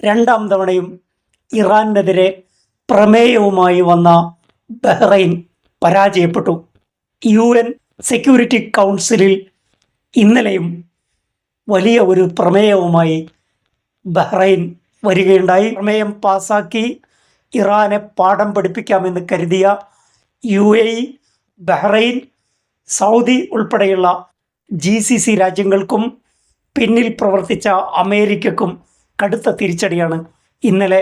രണ്ടാം തവണയും ഇറാനെതിരെ പ്രമേയവുമായി വന്ന ബഹ്റൈൻ പരാജയപ്പെട്ടു. UN സെക്യൂരിറ്റി കൗൺസിലിൽ ഇന്നലെയും വലിയ ഒരു പ്രമേയവുമായി ബഹ്റൈൻ വരികയുണ്ടായി. പ്രമേയം പാസാക്കി ഇറാനെ പാഠം പഠിപ്പിക്കാമെന്ന് കരുതിയ UAE, ബഹ്റൈൻ, സൗദി ഉൾപ്പെടെയുള്ള GCC രാജ്യങ്ങൾക്കും പിന്നിൽ പ്രവർത്തിച്ച അമേരിക്കക്കും കടുത്ത തിരിച്ചടിയാണ് ഇന്നലെ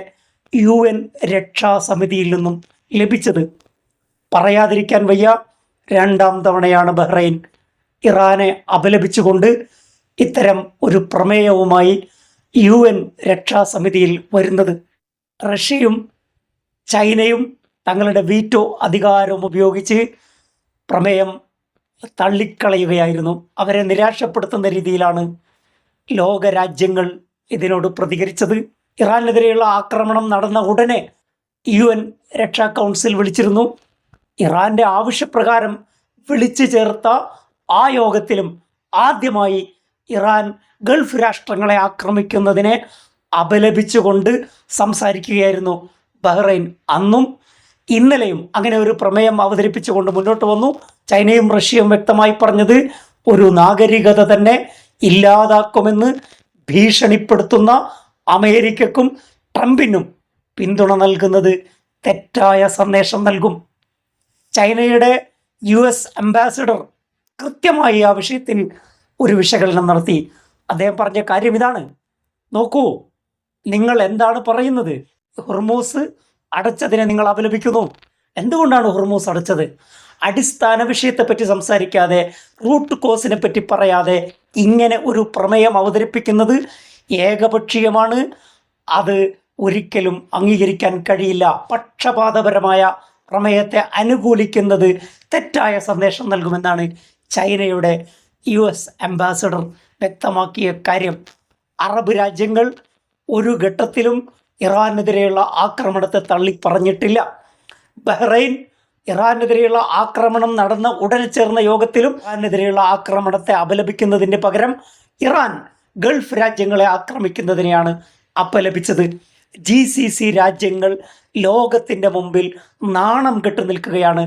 UN രക്ഷാസമിതിയിൽ നിന്നും ലഭിച്ചത്. പറയാതിരിക്കാൻ വയ്യ, രണ്ടാം തവണയാണ് ബഹ്റൈൻ ഇറാനെ അപലപിച്ചുകൊണ്ട് ഇത്തരം ഒരു പ്രമേയവുമായി UN രക്ഷാസമിതിയിൽ വരുന്നത്. റഷ്യയും ചൈനയും തങ്ങളുടെ വീറ്റോ അധികാരവും ഉപയോഗിച്ച് പ്രമേയം തള്ളിക്കളയുകയായിരുന്നു. അവരെ നിരാശപ്പെടുത്തുന്ന രീതിയിലാണ് ലോകരാജ്യങ്ങൾ ഇതിനോട് പ്രതികരിച്ചത്. ഇറാനെതിരെയുള്ള ആക്രമണം നടന്ന ഉടനെ UN രക്ഷാ കൗൺസിൽ വിളിച്ചിരുന്നു. ഇറാന്റെ ആവശ്യപ്രകാരം വിളിച്ചു ചേർത്ത ആ യോഗത്തിലും ആദ്യമായി ഇറാൻ ഗൾഫ് രാഷ്ട്രങ്ങളെ ആക്രമിക്കുന്നതിനെ അപലപിച്ചുകൊണ്ട് സംസാരിക്കുകയായിരുന്നു ബഹ്റൈൻ. അന്നും ഇന്നലെയും അങ്ങനെ ഒരു പ്രമേയം അവതരിപ്പിച്ചുകൊണ്ട് മുന്നോട്ട് വന്നു. ചൈനയും റഷ്യയും വ്യക്തമായി പറഞ്ഞത് ഒരു നാഗരികത തന്നെ ഇല്ലാതാക്കുമെന്ന് ഭീഷണിപ്പെടുത്തുന്ന അമേരിക്കക്കും ട്രംപിനും പിന്തുണ നൽകുന്നത് തെറ്റായ സന്ദേശം നൽകും. ചൈനയുടെ US അംബാസിഡർ കൃത്യമായി ആ വിഷയത്തിൽ ഒരു വിശകലനം നടത്തി. അദ്ദേഹം പറഞ്ഞ കാര്യം ഇതാണ്: നോക്കൂ, നിങ്ങൾ എന്താണ് പറയുന്നത്? ഹോർമൂസ് അടച്ചതിനെ നിങ്ങൾ അപലപിക്കുന്നു. എന്തുകൊണ്ടാണ് ഹോർമൂസ് അടച്ചത്? അടിസ്ഥാന വിഷയത്തെപ്പറ്റി സംസാരിക്കാതെ, റൂട്ട് കോസിനെ പറ്റി പറയാതെ ഇങ്ങനെ ഒരു പ്രമേയം അവതരിപ്പിക്കുന്നത് ഏകപക്ഷീയമാണ്. അത് ഒരിക്കലും അംഗീകരിക്കാൻ കഴിയില്ല. പക്ഷപാതപരമായ പ്രമേയത്തെ അനുകൂലിക്കുന്നത് തെറ്റായ സന്ദേശം നൽകുമെന്നാണ് ചൈനയുടെ US അംബാസഡർ വ്യക്തമാക്കിയ കാര്യം. അറബ് രാജ്യങ്ങൾ ഒരു ഘട്ടത്തിലും ഇറാനെതിരെയുള്ള ആക്രമണത്തെ തള്ളിപ്പറഞ്ഞിട്ടില്ല. ബഹ്റൈൻ ഇറാനെതിരെയുള്ള ആക്രമണം നടന്ന ഉടനെ ചേർന്ന യോഗത്തിലും ഇറാനെതിരെയുള്ള ആക്രമണത്തെ അപലപിക്കുന്നതിന് പകരം ഇറാൻ ഗൾഫ് രാജ്യങ്ങളെ ആക്രമിക്കുന്നതിനെയാണ് അപലപിച്ചത്. GCC രാജ്യങ്ങൾ ലോകത്തിൻ്റെ മുമ്പിൽ നാണം കെട്ടു നിൽക്കുകയാണ്.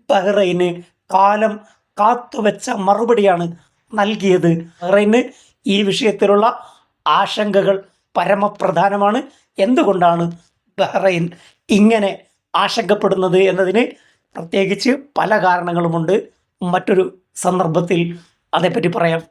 ബഹ്റൈന് കാലം കാത്തുവെച്ച മറുപടിയാണ് നൽകിയത്. ബഹ്റൈന് ഈ വിഷയത്തിലുള്ള ആശങ്കകൾ പരമപ്രധാനമാണ്. എന്തുകൊണ്ടാണ് ബഹ്റൈൻ ഇങ്ങനെ ആശങ്കപ്പെടുന്നത് എന്നതിന് പ്രത്യേകിച്ച് പല കാരണങ്ങളുമുണ്ട്. മറ്റൊരു സന്ദർഭത്തിൽ അതേപ്പറ്റി പറയാം.